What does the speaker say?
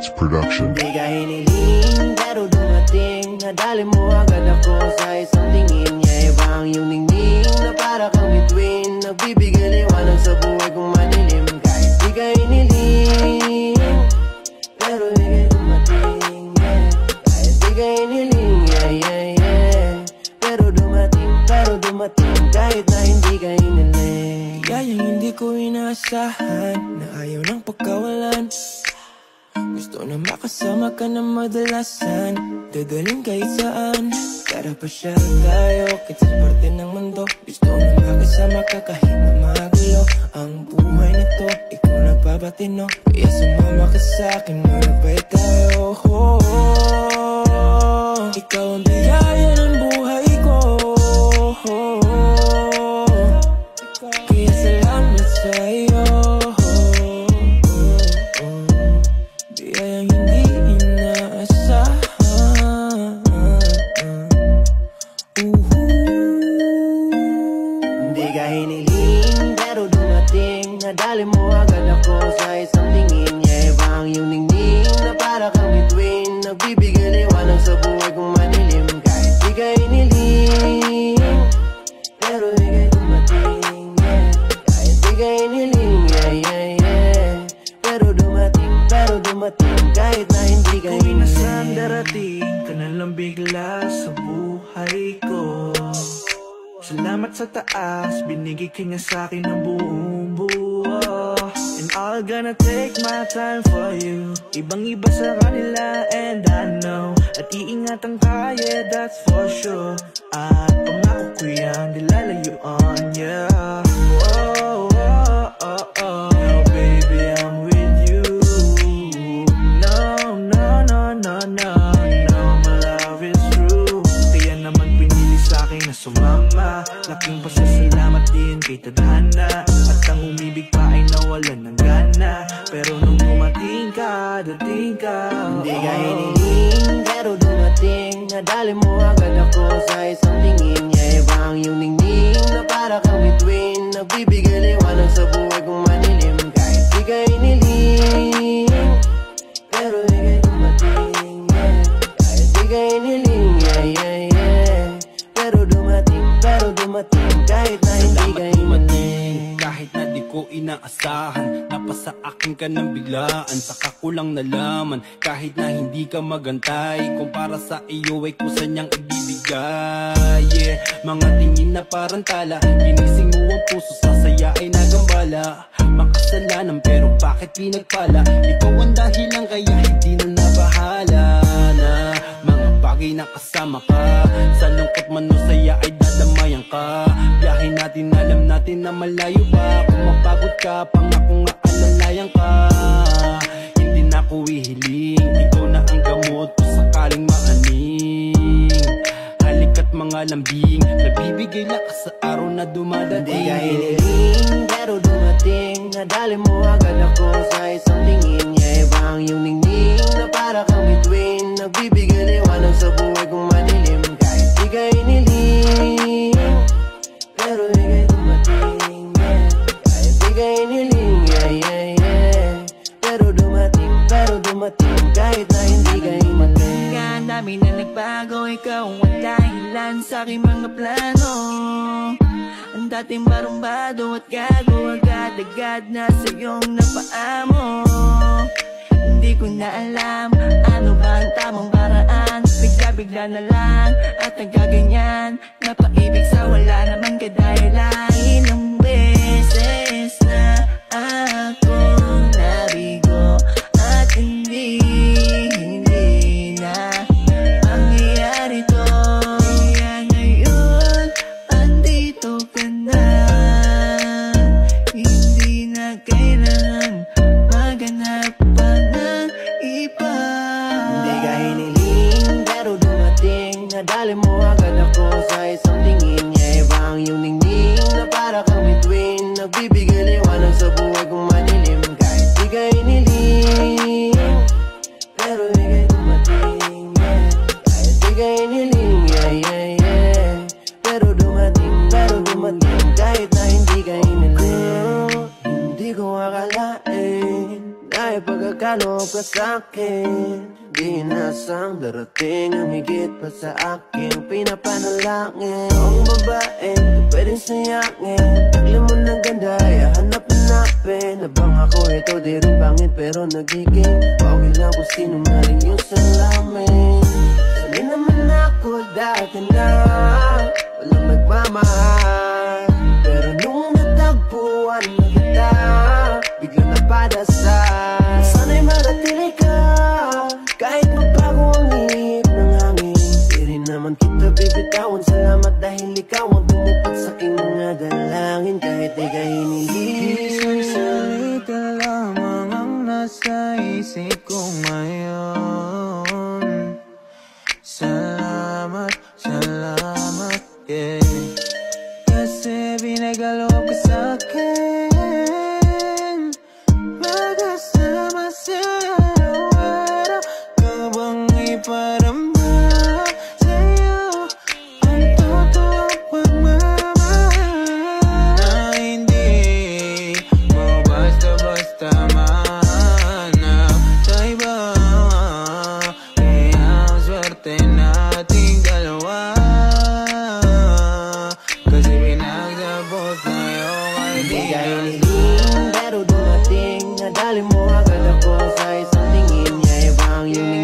Beats Production. Di ka hiniling pero dumating, nadali mo agad ako sa isang tingin. Niya iba ang iyong ningning na para kang bituin, nagbibigay liwanag sa buhay kong madilim. Kahit di ka hiniling pero di ka dumating, yeah. Kahit di ka hiniling, yeah, yeah, yeah. Pero dumating kahit na hindi ka hiniling. Kayang hindi ko inaasahan na ayaw ng pagkawalan. Gusto na makasama ka na madalasan, dadaling kahit saan. Tara pa siya tayo, kahit sa parte ng mundo. Gusto na makasama ka kahit na magulo ang buhay na to. Ikaw nagpabatino, kaya sumama ka sa'kin, magbay tayo. Ikaw ang biyaya ng buhay ko, kaya salamat sa'yo. Biyayang hindi inaasahan. Di ka hiniling pero dumating, nadali mo agad ako sa isang tingin. Yeah, iba ang iyong ningning na para kang bituin, nagbibigay liwanag sa buhay kong madilim. Kahit di ka hiniling pero di ka dumating, yeah. Kahit di ka hiniling, yeah, yeah, yeah. Pero dumating kahit na hindi ka hiniling. Kung inasan darating ka na lang bigla sa buhay ko. Salamat sa taas, binigay ka niya sa'kin ng buong buo. And I'll gonna take my time for you. Ibang iba sa kanila and I know. At iingatan ka, yeah, that's for sure. At pangako ko yan, di lalayuan, yeah. Oh, oh, oh, oh. Now baby, I'm with you. No, no, no, no, no. No, my love is true. Kaya naman pinili sa'kin na sumama. Laking pasasalamat din kay tadhana. At ang umibig pa ay nawalan ng gana. Pero nung dumating ka, dating ka. Hindi ka hiniling pero dumating, nadali mo agad ako sa isang tingin. Yeah, iba ang iyong ningning na para kang bituin, nagbibigay liwanag sa buhay kong madilim. Kahit di ka hiniling pero di ka dumating, yeah. Kahit di ka hiniling, yeah, yeah, yeah. Pero dumating kahit na hindi ka hiniling. Kahit na di ko inaasahan, napasa akin ka ng biglaan, saka ko lang nalaman. Kahit na hindi ka magantay, kung para sa iyo ay kusa niyang ibibigay, yeah. Mga tingin na parang tala, ginising mo ang puso, sa saya ay nagambala. Makasalanan pero bakit pinagpala? Ikaw ang dahilan kaya hindi na nabahala na mga bagay na kasama ka. Sa lungkot man o saya ay dadamayan ka. Biyahe natin, alam natin na malayo pa. Kung mapagod ka, pangako nga alalayan ka. Hindi na ko ihiling, ikaw na ang gamot kung sakaling maaning. Halika't mga lambing, nabibigay lakas sa araw na dumadating. Hindi ka hiniling pero dumating, nadali mo agad ako sa isang tingin. Yeah, iba ang iyong ningning na para kang bituin, nagbibigay liwanag sa buhay kong madilim. Kahit di ka hiniling pero di ka dumating, yeah. Kahit di ka hiniling, yeah, yeah, yeah. Pero dumating kahit na hindi ka hiniling. Ang dami na nagbago, ikaw ang dahilan sa aking mga plano. Ang dating barumbado at gago, agad-agad na sa iyong napaamo. Hindi ko na alam ano ba ang tamang paraan, bigla-bigla na lang at nagaganyan. Napaibig sa wala naman kadahilan. Ilang beses na ako nabigo at hindi na mangyayari to. Kaya ngayon andito ka na, hindi na kailangan maghanap pa ng iba. Hindi ka hiniling pero dumating, nadali mo agad nagkaloob ka sa'kin. Di inasang darating ang higit pa sa aking pinapanalangin. Ang babae, pwedeng sayangin. Taglim mo ng ganda, ay hanap-hanapin. Habang ako ito di rin pangit, pero nagiging okay lang kung sino man yung salamin. Sanay naman ako dati na walang nagmamahal, pero nung natagpuan na kita, biglang napadasal. Sana'y manatili ka kahit magbago ang ihip ng hangin. Di rin naman kita bibitawan. Salamat dahil ikaw ang tumupad sa aking mga dalangin. Kahit di ka hinihiling, isang salita lamang ang nasa isip ko ngayon. Salamat, salamat, yeah. Kasi binagalob ka sa'kin, magkasama sa'yo. Wala ka bang iparama sa'yo ang totoong pagmamahal na hindi mo basta-basta mahanap sa iba. Kaya ang swerte nating dalawa, kasi pinagdabot na yung di ka ideas. hinihiling, pero dumating. Nadali mo agad ako sa isang tingin niya. Iba ang iyong